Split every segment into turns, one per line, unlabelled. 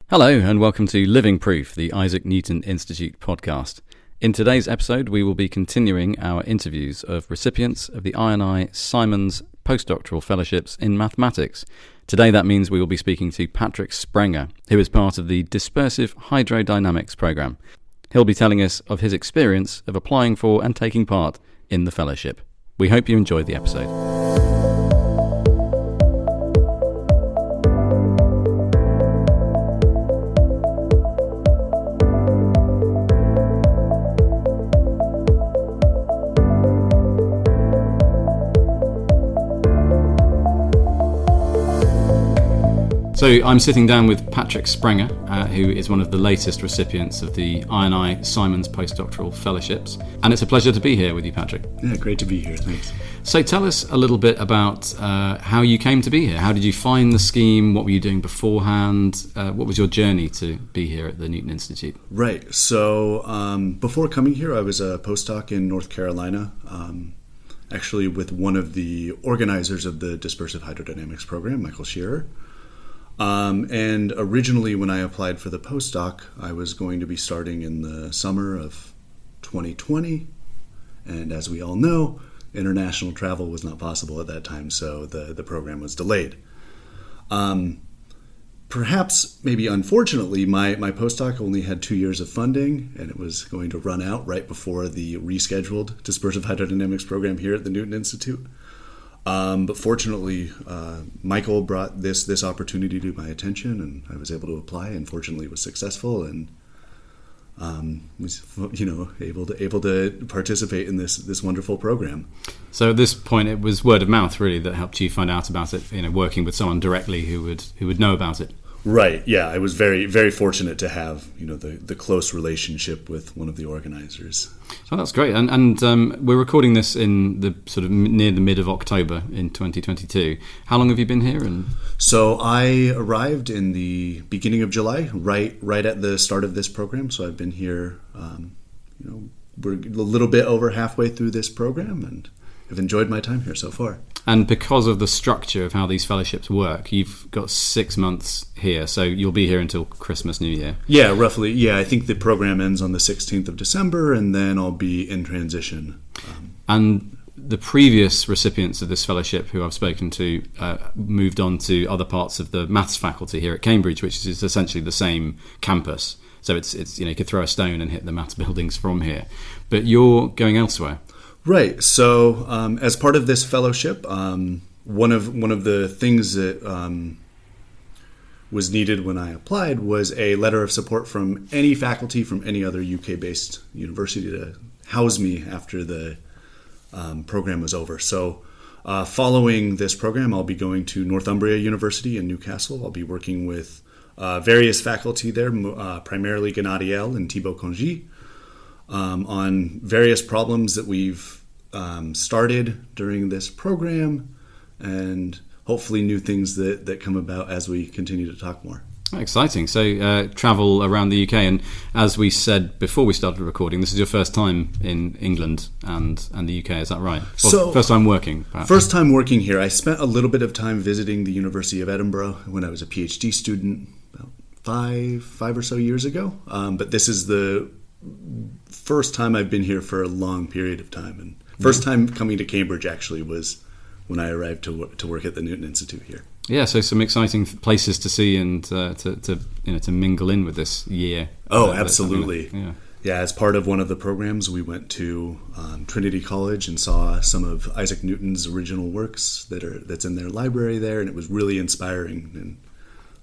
Hello and welcome to Living Proof, the Isaac Newton Institute podcast. In today's episode, we will be continuing our interviews of recipients of the I&I Simons Postdoctoral Fellowships in Mathematics. Today that means we will be speaking to Patrick Sprenger, who is part of the Dispersive Hydrodynamics program. He'll be telling us of his experience of applying for and taking part in the fellowship. We hope you enjoyed the episode. So I'm sitting down with Patrick Sprenger, who is one of the latest recipients of the I&I Simons Postdoctoral Fellowships. And it's a pleasure to be here with you, Patrick.
Yeah, great to be here. Thanks.
So tell us a little bit about how you came to be here. How did you find the scheme? What were you doing beforehand? What was your journey to be here at the Newton Institute?
Right. So before coming here, I was a postdoc in North Carolina, actually with one of the organizers of the Dispersive Hydrodynamics program, Michael Shearer. And originally when I applied for the postdoc, I was going to be starting in the summer of 2020. And as we all know, international travel was not possible at that time, so the program was delayed. Perhaps, maybe unfortunately, my postdoc only had 2 years of funding, and it was going to run out right before the rescheduled Dispersive Hydrodynamics program here at the Newton Institute. But fortunately, Michael brought this opportunity to my attention, and I was able to apply, and fortunately was successful, and was able to participate in this wonderful program.
So at this point, it was word of mouth really that helped you find out about it. Working with someone directly who would know about it.
Right. Yeah, I was very, very fortunate to have the close relationship with one of the organizers.
So that's great. And we're recording this in the sort of near the mid of October in 2022. How long have you been here?
So I arrived in the beginning of July, right at the start of this program. So I've been here. We're a little bit over halfway through this program, and I've enjoyed my time here so far.
And because of the structure of how these fellowships work, you've got 6 months here, so you'll be here until Christmas, New Year.
Yeah, roughly. Yeah, I think the program ends on the 16th of December, and then I'll be in transition.
And the previous recipients of this fellowship who I've spoken to moved on to other parts of the maths faculty here at Cambridge, which is essentially the same campus. So it's you could throw a stone and hit the maths buildings from here. But you're going elsewhere.
Right. So, as part of this fellowship, one of the things that was needed when I applied was a letter of support from any faculty from any other UK-based university to house me after the program was over. So, following this program, I'll be going to Northumbria University in Newcastle. I'll be working with various faculty there, primarily Gennadiel and Thibaut Congy, on various problems that we've started during this program, and hopefully new things that come about as we continue to talk more.
Exciting. So travel around the UK, and as we said before we started recording, this is your first time in England and the UK, is that right?
So,
first time working, perhaps?
First time working here. I spent a little bit of time visiting the University of Edinburgh when I was a PhD student about five or so years ago, but this is the first time I've been here for a long period of time, and first time coming to Cambridge actually was when I arrived to work at the Newton Institute here.
Yeah, so some exciting places to see and to mingle in with this year.
Oh, absolutely. Yeah, as part of one of the programs, we went to Trinity College and saw some of Isaac Newton's original works that's in their library there, and it was really inspiring and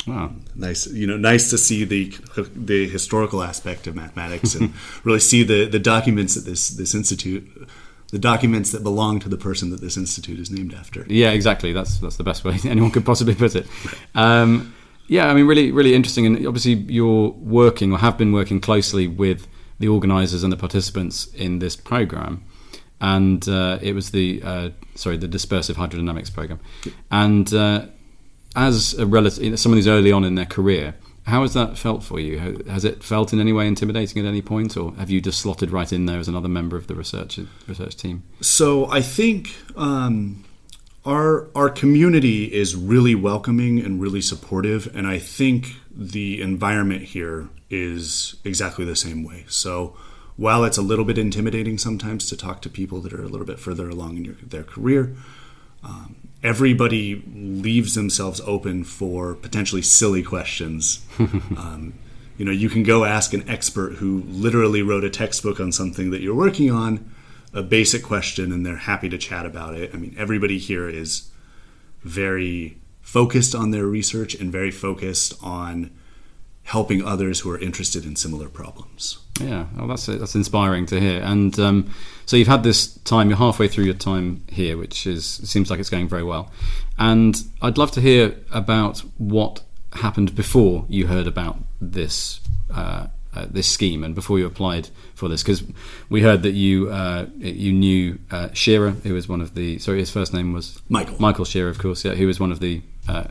wow.
Nice to see the historical aspect of mathematics and really see the documents that this institute, the documents that belong to the person that this institute is named after.
Yeah, exactly. That's the best way anyone could possibly put it. Really, really interesting. And obviously, you're working or have been working closely with the organisers and the participants in this program, and it was the Dispersive Hydrodynamics program, and as a relative, someone who's early on in their career, how has that felt for you? Has it felt in any way intimidating at any point, or have you just slotted right in there as another member of the research team? So
I think our community is really welcoming and really supportive, and I think the environment here is exactly the same way. So while it's a little bit intimidating sometimes to talk to people that are a little bit further along in their career, everybody leaves themselves open for potentially silly questions. You can go ask an expert who literally wrote a textbook on something that you're working on, a basic question, and they're happy to chat about it. I mean, everybody here is very focused on their research and very focused on helping others who are interested in similar problems.
Yeah, well, that's inspiring to hear. And so you've had this time, you're halfway through your time here, which seems like it's going very well. And I'd love to hear about what happened before you heard about this this scheme and before you applied for this, because we heard that you knew Shearer, who was one of the, sorry, his first name was Michael Shearer, of course, yeah, who was one of the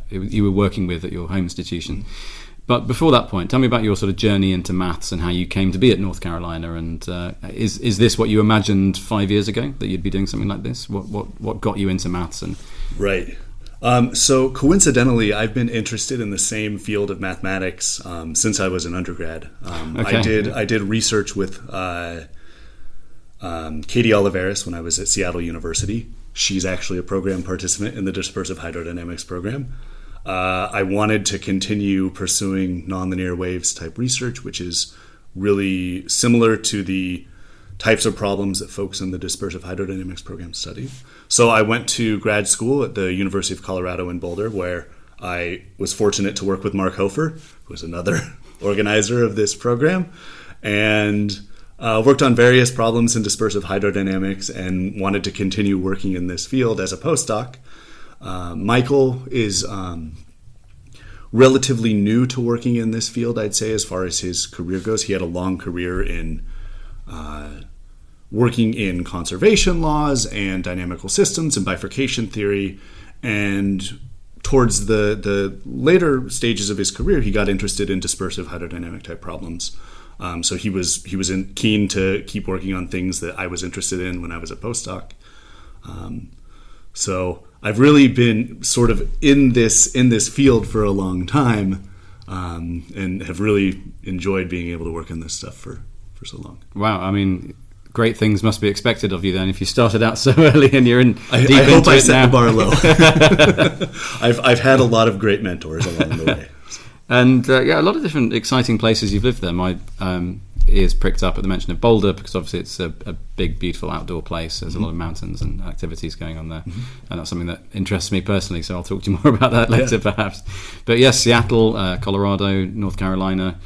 you were working with at your home institution. But before that point, tell me about your sort of journey into maths and how you came to be at North Carolina. And is this what you imagined 5 years ago, that you'd be doing something like this? What got you into maths? And
right. So coincidentally, I've been interested in the same field of mathematics since I was an undergrad.
Okay.
I did research with Katie Oliveris when I was at Seattle University. She's actually a program participant in the dispersive hydrodynamics program. I wanted to continue pursuing nonlinear waves type research, which is really similar to the types of problems that folks in the dispersive hydrodynamics program study. So I went to grad school at the University of Colorado in Boulder, where I was fortunate to work with Mark Hofer, who was another organizer of this program, and worked on various problems in dispersive hydrodynamics and wanted to continue working in this field as a postdoc. Michael is relatively new to working in this field, I'd say, as far as his career goes. He had a long career in working in conservation laws and dynamical systems and bifurcation theory. And towards the later stages of his career, he got interested in dispersive hydrodynamic type problems. So he was keen to keep working on things that I was interested in when I was a postdoc. So I've really been sort of in this field for a long time, and have really enjoyed being able to work in this stuff for so long.
Wow, I mean, great things must be expected of you then if you started out so early and you're in deep into
I hope I
it now.
set the bar low. I've had a lot of great mentors along the way.
And a lot of different exciting places you've lived there. My ears pricked up at the mention of Boulder, because obviously it's a big, beautiful outdoor place. There's a lot of mountains and activities going on there, and that's something that interests me personally, so I'll talk to you more about that later perhaps. But yes, Seattle, Colorado, North Carolina,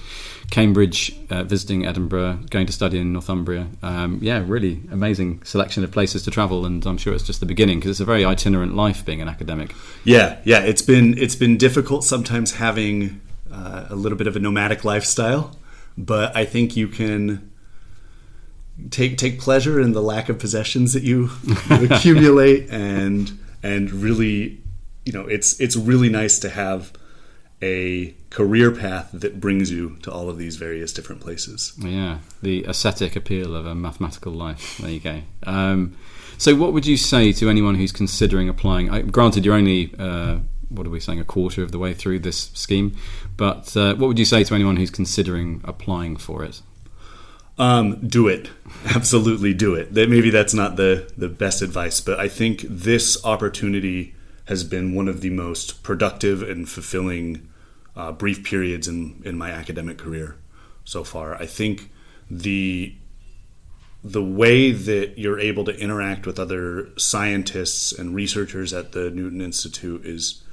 Cambridge, visiting Edinburgh, going to study in Northumbria. Really amazing selection of places to travel, and I'm sure it's just the beginning, because it's a very itinerant life being an academic. Yeah,
it's been difficult sometimes having a little bit of a nomadic lifestyle, but I think you can take pleasure in the lack of possessions that you accumulate, and really, it's really nice to have a career path that brings you to all of these various different places. Yeah, the ascetic appeal of a mathematical life. There you go. So what would you say to anyone who's considering applying? Granted, you're only, what are we saying, a quarter of the way through this scheme, but what would you say to anyone who's considering applying for it? Do it. Absolutely do it. Maybe that's not the best advice, but I think this opportunity has been one of the most productive and fulfilling brief periods in my academic career so far. I think the way that you're able to interact with other scientists and researchers at the Newton Institute is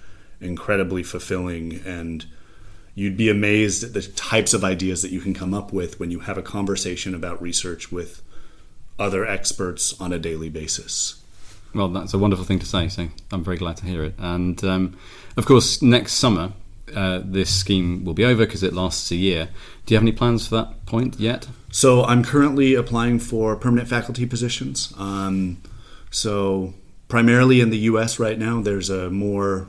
incredibly fulfilling, and you'd be amazed at the types of ideas that you can come up with when you have a conversation about research with other experts on a daily basis. Well, that's a wonderful thing to say, so I'm very glad to hear it. And of course, next summer, this scheme will be over because it lasts a year. Do you have any plans for that point yet? So I'm currently applying for permanent faculty positions. So primarily in the U.S. right now, there's a more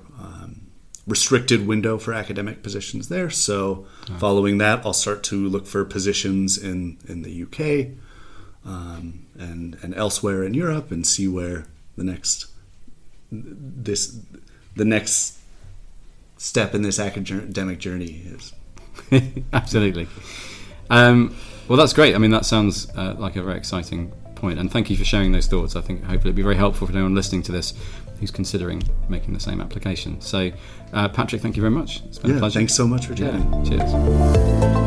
restricted window for academic positions there. So following that, I'll start to look for positions in the UK and elsewhere in Europe, and see where the next step in this academic journey
Absolutely. Well, that's great. I mean, that sounds like a very exciting point, and thank you for sharing those thoughts. I think hopefully it'll be very helpful for anyone listening to this who's considering making the same application. So, Patrick, thank you very much. It's been a pleasure.
Thanks so much for joining.
Cheers.